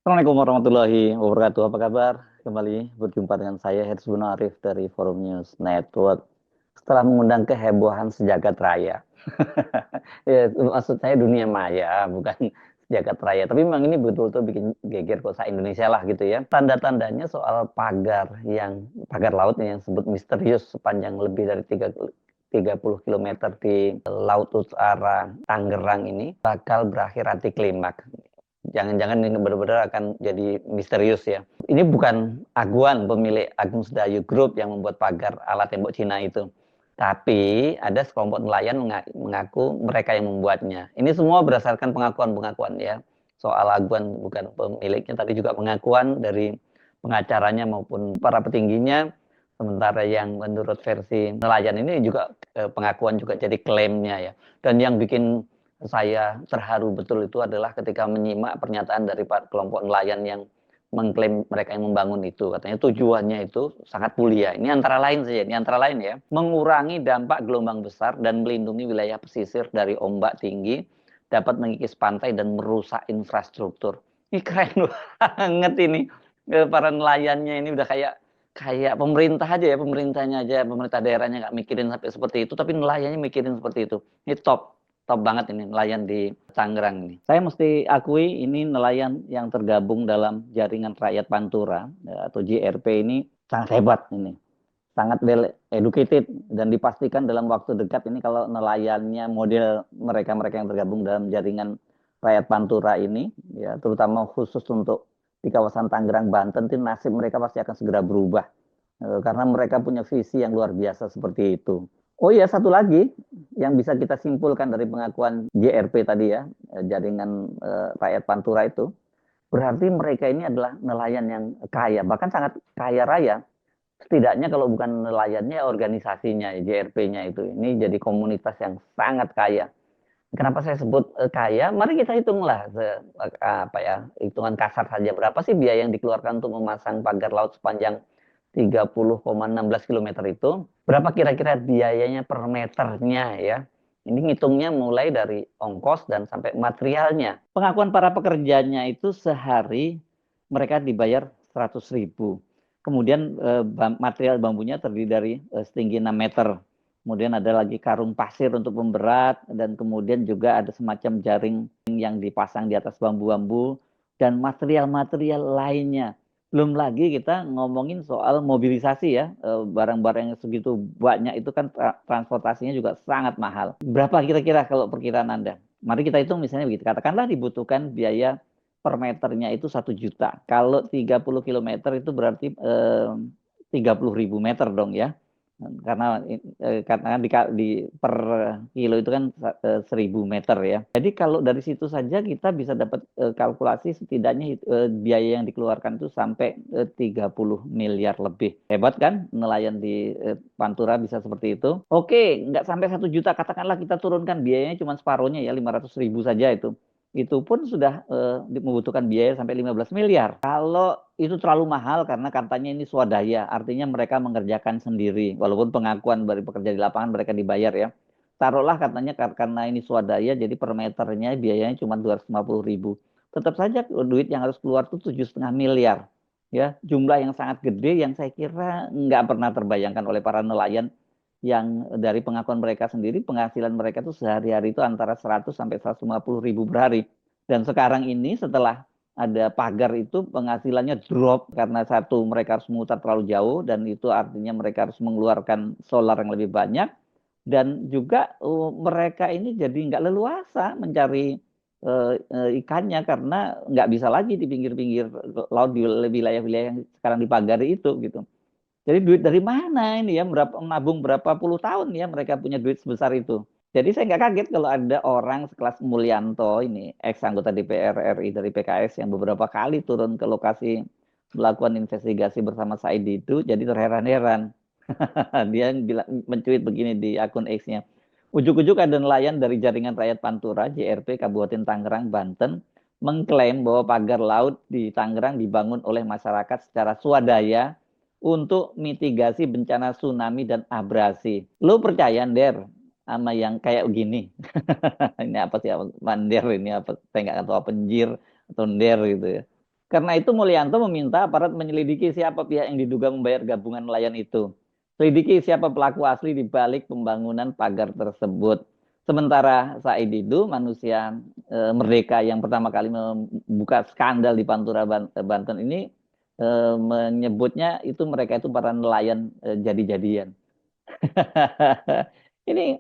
Assalamualaikum warahmatullahi wabarakatuh. Apa kabar? Kembali berjumpa dengan saya Herzbuna Arif dari Forum News Network. Setelah mengundang kehebohan sejagat raya. Ya, maksud saya dunia maya, bukan sejagat raya. Tapi memang ini betul-betul bikin geger kota Indonesia lah gitu ya. Tanda-tandanya soal pagar laut yang disebut misterius sepanjang lebih dari 30 kilometer di Laut Utara Tangerang ini bakal berakhir anti klimaks. Jangan-jangan ini benar-benar akan jadi misterius ya. Ini bukan Aguan, pemilik Agung Sedayu Group yang membuat pagar ala tembok Cina itu. Tapi ada sekelompok nelayan mengaku mereka yang membuatnya. Ini semua berdasarkan pengakuan-pengakuan ya. Soal Aguan bukan pemiliknya, tapi juga pengakuan dari pengacaranya maupun para petingginya. Sementara yang menurut versi nelayan ini juga pengakuan juga jadi klaimnya ya. Dan yang bikin saya terharu betul itu adalah ketika menyimak pernyataan dari kelompok nelayan yang mengklaim mereka yang membangun itu. Katanya tujuannya itu sangat mulia. Ini antara lain saja, ini antara lain ya, mengurangi dampak gelombang besar dan melindungi wilayah pesisir dari ombak tinggi, dapat mengikis pantai dan merusak infrastruktur. Ini keren banget ini. Para nelayannya ini udah kayak kayak pemerintah aja ya, pemerintahnya aja, pemerintah daerahnya nggak mikirin sampai seperti itu, tapi nelayannya mikirin seperti itu. Ini top top banget ini nelayan di Tangerang ini. Saya mesti akui ini nelayan yang tergabung dalam jaringan rakyat Pantura atau JRP ini sangat hebat ini. Sangat well educated dan dipastikan dalam waktu dekat ini kalau nelayannya model mereka-mereka yang tergabung dalam jaringan rakyat Pantura ini ya terutama khusus untuk di kawasan Tangerang Banten itu nasib mereka pasti akan segera berubah. Karena mereka punya visi yang luar biasa seperti itu. Oh iya, satu lagi yang bisa kita simpulkan dari pengakuan JRP tadi ya, jaringan rakyat Pantura itu, berarti mereka ini adalah nelayan yang kaya, bahkan sangat kaya raya. Setidaknya kalau bukan nelayannya, organisasinya, JRP-nya itu. Ini jadi komunitas yang sangat kaya. Kenapa saya sebut kaya? Mari kita hitunglah apa ya, hitungan kasar saja berapa sih biaya yang dikeluarkan untuk memasang pagar laut sepanjang 30,16 kilometer itu. Berapa kira-kira biayanya per meternya ya? Ini ngitungnya mulai dari ongkos dan sampai materialnya. Pengakuan para pekerjanya itu sehari mereka dibayar 100.000. Kemudian material bambunya terdiri dari setinggi 6 meter. Kemudian ada lagi karung pasir untuk pemberat dan kemudian juga ada semacam jaring yang dipasang di atas bambu-bambu dan material-material lainnya. Belum lagi kita ngomongin soal mobilisasi ya, barang-barang yang segitu banyak itu kan transportasinya juga sangat mahal. Berapa kira-kira kalau perkiraan Anda? Mari kita hitung misalnya begitu. Katakanlah dibutuhkan biaya per meternya itu 1 juta. Kalau 30 kilometer itu berarti 30.000 meter dong ya, karena di per kilo itu kan 1.000 meter ya. Jadi kalau dari situ saja kita bisa dapat kalkulasi setidaknya biaya yang dikeluarkan itu sampai 30 miliar lebih. Hebat kan nelayan di Pantura bisa seperti itu. Oke, nggak sampai 1 juta, katakanlah kita turunkan biayanya cuma separuhnya ya, 500.000 saja itu. Itu pun sudah membutuhkan biaya sampai 15 miliar. Kalau itu terlalu mahal karena katanya ini swadaya, artinya mereka mengerjakan sendiri. Walaupun pengakuan dari pekerja di lapangan mereka dibayar ya. Taruhlah katanya karena ini swadaya, jadi per meternya biayanya cuma 250.000. Tetap saja duit yang harus keluar itu 7,5 miliar. Ya, jumlah yang sangat gede yang saya kira nggak pernah terbayangkan oleh para nelayan yang dari pengakuan mereka sendiri penghasilan mereka tuh sehari-hari itu antara 100 sampai 150.000 per hari. Dan sekarang ini setelah ada pagar itu penghasilannya drop karena satu mereka harus memutar terlalu jauh dan itu artinya mereka harus mengeluarkan solar yang lebih banyak dan juga mereka ini jadi nggak leluasa mencari ikannya karena nggak bisa lagi di pinggir-pinggir laut di wilayah-wilayah yang sekarang dipagari itu gitu. Jadi duit dari mana ini ya, menabung berapa puluh tahun ya mereka punya duit sebesar itu. Jadi saya nggak kaget kalau ada orang sekelas Mulyanto ini, ex anggota DPR RI dari PKS yang beberapa kali turun ke lokasi melakukan investigasi bersama Said itu, jadi terheran-heran. Dia bilang mencuit begini di akun X-nya. Ujuk-ujuk ada nelayan dari jaringan rakyat Pantura, JRP Kabupaten Tangerang, Banten, mengklaim bahwa pagar laut di Tangerang dibangun oleh masyarakat secara swadaya untuk mitigasi bencana tsunami dan abrasi. Lu percaya, Der, sama yang kayak gini? Ini apa sih, Mander ini apa? Saya nggak tahu apa, Njir atau Der gitu ya. Karena itu Mulyanto meminta aparat menyelidiki siapa pihak yang diduga membayar gabungan nelayan itu. Selidiki siapa pelaku asli di balik pembangunan pagar tersebut. Sementara Said Didu, manusia merdeka yang pertama kali membuka skandal di Pantura Banten ini menyebutnya itu mereka itu para nelayan jadi-jadian. Ini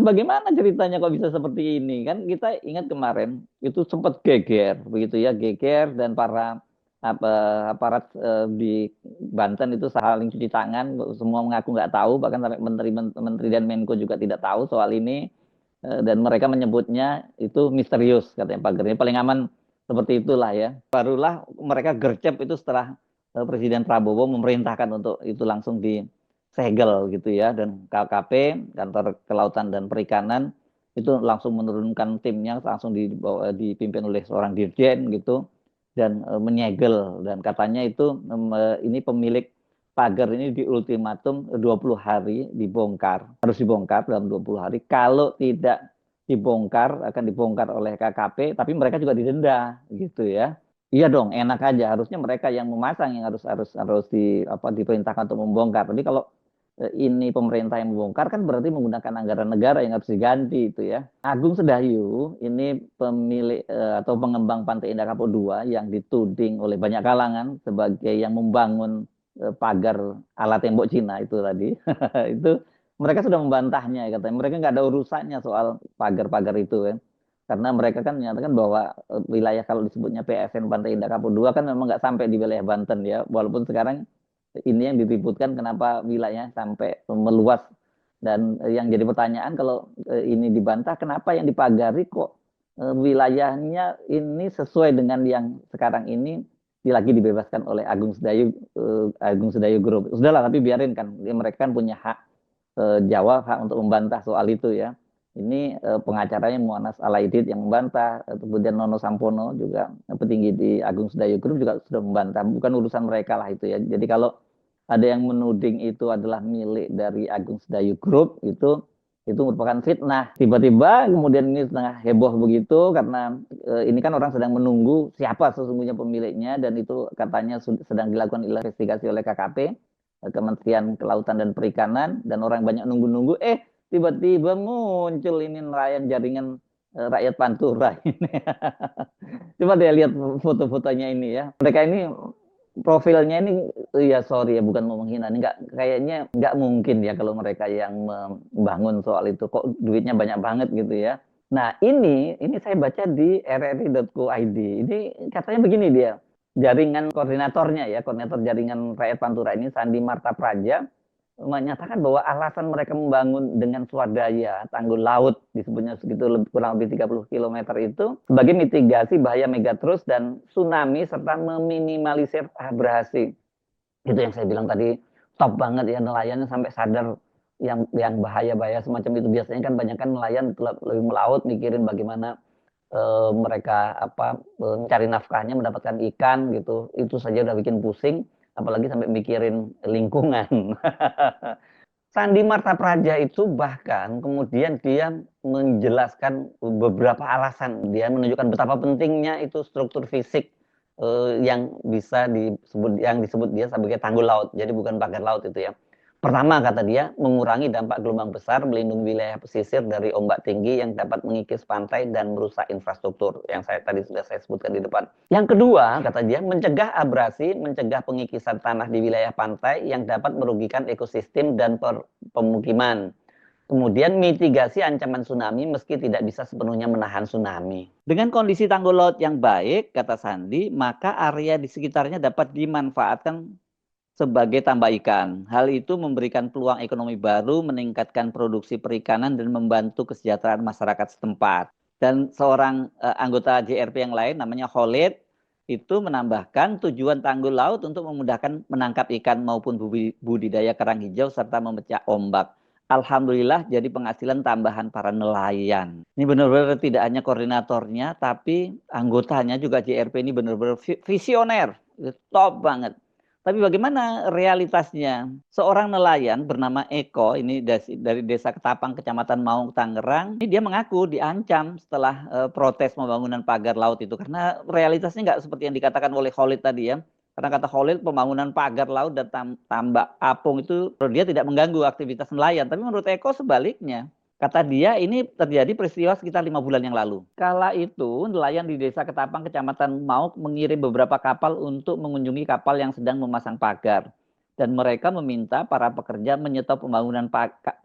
bagaimana ceritanya kok bisa seperti ini? Kan kita ingat kemarin itu sempat geger, begitu ya, geger dan para apa, aparat di Banten itu saling cuci tangan, semua mengaku nggak tahu, bahkan sampai menteri dan Menko juga tidak tahu soal ini. Dan mereka menyebutnya itu misterius, katanya pagar ini paling aman seperti itulah ya. Barulah mereka gercep itu setelah Presiden Prabowo memerintahkan untuk itu langsung segel gitu ya, dan KKP, Kantor Kelautan dan Perikanan, itu langsung menurunkan timnya, langsung dipimpin oleh seorang dirjen gitu, dan menyegel, dan katanya itu ini pemilik pagar ini di ultimatum 20 hari dibongkar, harus dibongkar dalam 20 hari, kalau tidak dibongkar akan dibongkar oleh KKP, tapi mereka juga didenda gitu ya. Iya dong, enak aja. Harusnya mereka yang memasang yang harus harus harus diperintahkan untuk membongkar. Tapi kalau ini pemerintah yang membongkar kan berarti menggunakan anggaran negara yang harus diganti itu ya. Agung Sedayu ini pemilik atau pengembang Pantai Indah Kapuk II yang dituding oleh banyak kalangan sebagai yang membangun pagar ala tembok Cina itu tadi. Itu mereka sudah membantahnya katanya. Mereka nggak ada urusannya soal pagar-pagar itu kan. Karena mereka kan menyatakan bahwa wilayah kalau disebutnya PSN Pantai Indah Kapuk II kan memang nggak sampai di wilayah Banten ya. Walaupun sekarang ini yang diributkan kenapa wilayahnya sampai meluas, dan yang jadi pertanyaan kalau ini dibantah kenapa yang dipagari kok wilayahnya ini sesuai dengan yang sekarang ini lagi dibebaskan oleh Agung Sedayu Group. Sudahlah, tapi biarin kan mereka kan punya hak jawab, hak untuk membantah soal itu ya. Ini pengacaranya Muanas Alaidit yang membantah, kemudian Nono Sampono juga petinggi di Agung Sedayu Group juga sudah membantah. Bukan urusan mereka lah itu ya. Jadi kalau ada yang menuding itu adalah milik dari Agung Sedayu Group, itu merupakan fitnah. Tiba-tiba kemudian ini setengah heboh begitu karena ini kan orang sedang menunggu siapa sesungguhnya pemiliknya, dan itu katanya sedang dilakukan investigasi oleh KKP, Kementerian Kelautan dan Perikanan, dan orang banyak nunggu-nunggu, tiba-tiba muncul ini nelayan jaringan rakyat Pantura ini. Coba deh lihat foto-fotonya ini ya. Mereka ini profilnya ini, ya sorry ya, bukan mau menghina, ini nggak, kayaknya nggak mungkin ya kalau mereka yang membangun soal itu kok duitnya banyak banget gitu ya. Nah ini saya baca di rri.co.id, ini katanya begini dia, jaringan koordinatornya ya, koordinator jaringan rakyat Pantura ini Sandi Marta Praja menyatakan bahwa alasan mereka membangun dengan swadaya tanggul laut, disebutnya segitu kurang lebih 30 km itu sebagai mitigasi bahaya megatrust dan tsunami serta meminimalisir abrasi. Itu yang saya bilang tadi, top banget ya nelayannya sampai sadar yang bahaya-bahaya semacam itu. Biasanya kan banyak kan nelayan lebih melaut mikirin bagaimana mereka mencari nafkahnya, mendapatkan ikan gitu. Itu saja udah bikin pusing, apalagi sampai mikirin lingkungan. Sandi Marta Praja itu bahkan kemudian dia menjelaskan beberapa alasan. Dia menunjukkan betapa pentingnya itu struktur fisik yang bisa disebut dia sebagai tanggul laut. Jadi bukan pagar laut itu ya. Pertama, kata dia, mengurangi dampak gelombang besar, melindungi wilayah pesisir dari ombak tinggi yang dapat mengikis pantai dan merusak infrastruktur, yang tadi sudah saya sebutkan di depan. Yang kedua, kata dia, mencegah abrasi, mencegah pengikisan tanah di wilayah pantai yang dapat merugikan ekosistem dan pemukiman. Kemudian mitigasi ancaman tsunami meski tidak bisa sepenuhnya menahan tsunami. Dengan kondisi tanggul laut yang baik, kata Sandi, maka area di sekitarnya dapat dimanfaatkan sebagai tambak ikan. Hal itu memberikan peluang ekonomi baru, meningkatkan produksi perikanan, dan membantu kesejahteraan masyarakat setempat. Dan seorang anggota JRP yang lain, namanya Khalid, itu menambahkan tujuan tanggul laut untuk memudahkan menangkap ikan maupun budidaya kerang hijau serta memecah ombak. Alhamdulillah jadi penghasilan tambahan para nelayan. Ini benar-benar tidak hanya koordinatornya, tapi anggotanya juga JRP ini benar-benar visioner. Top banget. Tapi bagaimana realitasnya? Seorang nelayan bernama Eko, ini dari Desa Ketapang, Kecamatan Maung, Tangerang, ini dia mengaku diancam setelah protes pembangunan pagar laut itu. Karena realitasnya nggak seperti yang dikatakan oleh Khalid tadi ya. Karena kata Khalid, pembangunan pagar laut dan tambak apung itu, dia tidak mengganggu aktivitas nelayan. Tapi menurut Eko sebaliknya. Kata dia ini terjadi peristiwa sekitar 5 bulan yang lalu. Kala itu nelayan di Desa Ketapang, Kecamatan Mauk mengirim beberapa kapal untuk mengunjungi kapal yang sedang memasang pagar. Dan mereka meminta para pekerja menyetop pembangunan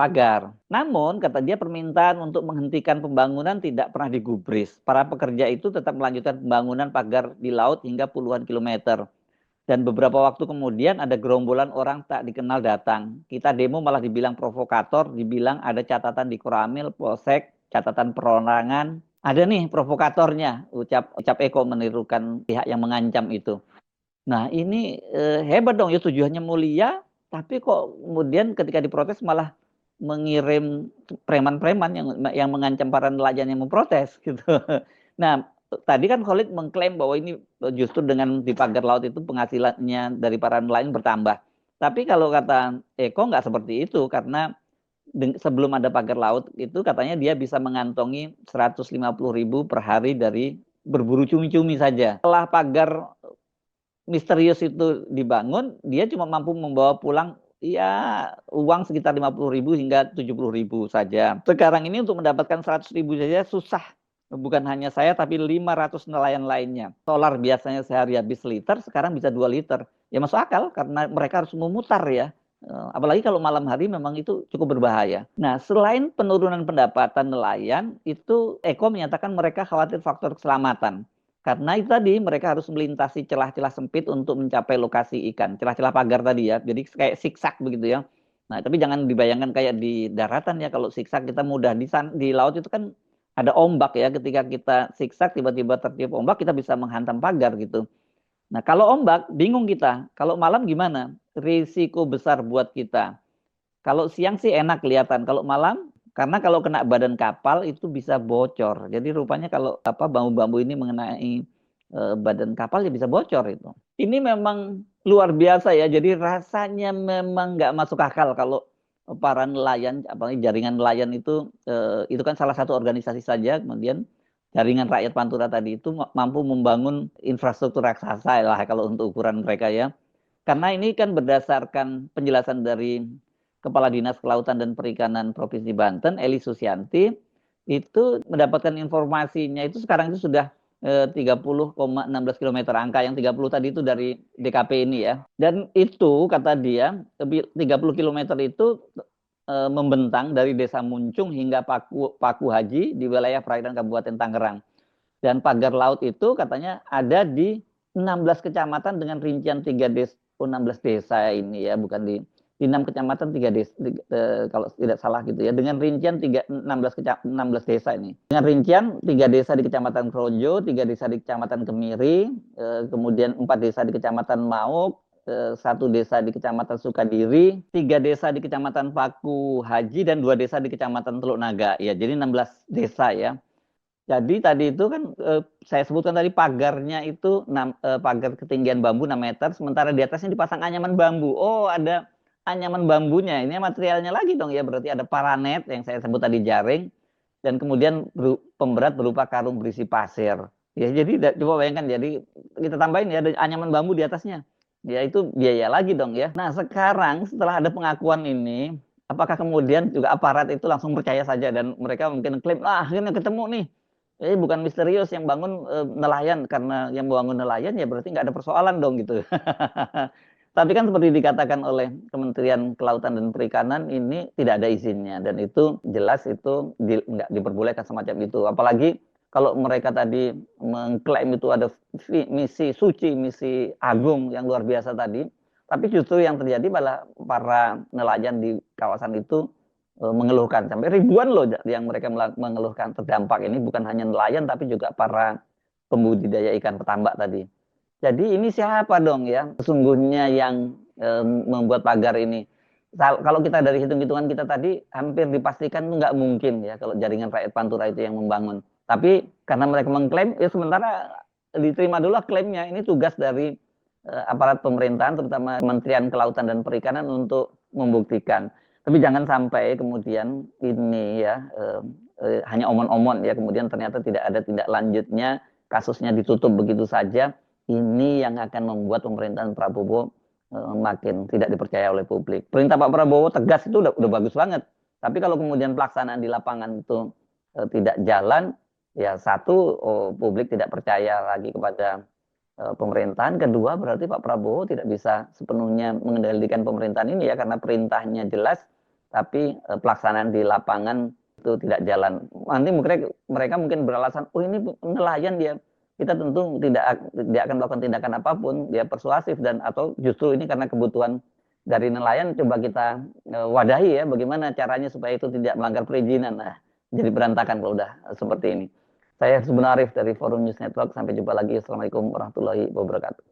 pagar. Namun, kata dia permintaan untuk menghentikan pembangunan tidak pernah digubris. Para pekerja itu tetap melanjutkan pembangunan pagar di laut hingga puluhan kilometer. Dan beberapa waktu kemudian ada gerombolan orang tak dikenal datang. Kita demo malah dibilang provokator, dibilang ada catatan di Koramil, Polsek, catatan perorangan. Ada nih provokatornya, ucap Eko menirukan pihak yang mengancam itu. Nah ini hebat dong ya, tujuannya mulia, tapi kok kemudian ketika diprotes malah mengirim preman-preman yang mengancam para nelayan yang memprotes gitu. Nah tadi kan Khalid mengklaim bahwa ini justru dengan di pagar laut itu penghasilannya dari para nelayan bertambah. Tapi kalau kata Eko nggak seperti itu, karena sebelum ada pagar laut itu katanya dia bisa mengantongi 150.000 per hari dari berburu cumi-cumi saja. Setelah pagar misterius itu dibangun, dia cuma mampu membawa pulang ya uang sekitar 50.000 hingga 70.000 saja. Sekarang ini untuk mendapatkan 100.000 saja susah. Bukan hanya saya, tapi 500 nelayan lainnya. Solar biasanya sehari habis liter, sekarang bisa 2 liter. Ya masuk akal, karena mereka harus memutar ya. Apalagi kalau malam hari memang itu cukup berbahaya. Nah, selain penurunan pendapatan nelayan, itu Eko menyatakan mereka khawatir faktor keselamatan. Karena itu tadi mereka harus melintasi celah-celah sempit untuk mencapai lokasi ikan. Celah-celah pagar tadi ya. Jadi kayak siksak begitu ya. Nah, tapi jangan dibayangkan kayak di daratan ya. Kalau siksak kita mudah. Di laut itu kan ada ombak ya. Ketika kita siksak tiba-tiba tertiup ombak, kita bisa menghantam pagar gitu. Nah, kalau ombak bingung kita. Kalau malam gimana? Risiko besar buat kita. Kalau siang sih enak kelihatan. Kalau malam, karena kalau kena badan kapal itu bisa bocor. Jadi rupanya kalau bambu-bambu ini mengenai badan kapal ya bisa bocor itu. Ini memang luar biasa ya. Jadi rasanya memang nggak masuk akal kalau para nelayan, apalagi jaringan nelayan itu kan salah satu organisasi saja. Kemudian jaringan rakyat Pantura tadi itu mampu membangun infrastruktur raksasa lah kalau untuk ukuran mereka ya. Karena ini kan berdasarkan penjelasan dari Kepala Dinas Kelautan dan Perikanan Provinsi Banten, Eli Susianti, itu mendapatkan informasinya itu sekarang itu sudah 30,16 km. Angka yang 30 tadi itu dari DKP ini ya. Dan itu kata dia 30 km itu membentang dari Desa Muncung hingga Paku Haji di wilayah perairan Kabupaten Tangerang. Dan pagar laut itu katanya ada di 16 kecamatan dengan rincian 3 desa, 16 desa ini ya, bukan di 6 kecamatan 3 desa, kalau tidak salah gitu ya, dengan rincian 16 desa ini. Dengan rincian 3 desa di Kecamatan Krojo, 3 desa di Kecamatan Kemiri, kemudian 4 desa di Kecamatan Mauk, 1 desa di Kecamatan Sukadiri, 3 desa di Kecamatan Paku Haji, dan 2 desa di Kecamatan Teluk Naga. Ya, jadi 16 desa ya. Jadi tadi itu kan saya sebutkan tadi pagarnya itu pagar ketinggian bambu 6 meter, sementara di atasnya dipasang anyaman bambu. Oh, ada anyaman bambunya. Ini materialnya lagi dong ya, berarti ada paranet yang saya sebut tadi jaring, dan kemudian pemberat berupa karung berisi pasir. Ya, jadi coba bayangkan, jadi kita tambahin ya ada anyaman bambu di atasnya. Ya itu biaya lagi dong ya. Nah, sekarang setelah ada pengakuan ini, apakah kemudian juga aparat itu langsung percaya saja dan mereka mungkin klaim, akhirnya ketemu nih. Bukan misterius yang bangun nelayan, karena yang bangun nelayan ya berarti nggak ada persoalan dong gitu. Tapi kan seperti dikatakan oleh Kementerian Kelautan dan Perikanan, ini tidak ada izinnya, dan itu jelas itu nggak diperbolehkan semacam itu. Apalagi kalau mereka tadi mengklaim itu ada misi suci, misi agung yang luar biasa tadi, tapi justru yang terjadi malah para nelayan di kawasan itu mengeluhkan, sampai ribuan loh yang mereka mengeluhkan terdampak ini, bukan hanya nelayan tapi juga para pembudidaya ikan petambak tadi. Jadi ini siapa dong ya sesungguhnya yang membuat pagar ini? Kalau kita dari hitung-hitungan kita tadi hampir dipastikan itu nggak mungkin ya kalau jaringan rakyat Pantura itu yang membangun. Tapi karena mereka mengklaim, ya sementara diterima dulu klaimnya, ini tugas dari aparat pemerintahan, terutama Kementerian Kelautan dan Perikanan untuk membuktikan. Tapi jangan sampai kemudian ini ya hanya omon-omon ya, kemudian ternyata tidak ada tindak lanjutnya, kasusnya ditutup begitu saja. Ini yang akan membuat pemerintahan Prabowo makin tidak dipercaya oleh publik. Perintah Pak Prabowo tegas itu udah bagus banget. Tapi kalau kemudian pelaksanaan di lapangan itu tidak jalan, ya satu, publik tidak percaya lagi kepada pemerintahan. Kedua, berarti Pak Prabowo tidak bisa sepenuhnya mengendalikan pemerintahan ini ya, karena perintahnya jelas, tapi pelaksanaan di lapangan itu tidak jalan. Nanti mereka mungkin beralasan, oh ini nelayan dia, kita tentu tidak akan melakukan tindakan apapun, dia persuasif, dan atau justru ini karena kebutuhan dari nelayan, coba kita wadahi ya, bagaimana caranya supaya itu tidak melanggar perizinan. Nah, jadi berantakan kalau udah seperti ini. Saya Hersubun Arif dari Forum News Network. Sampai jumpa lagi. Assalamualaikum warahmatullahi wabarakatuh.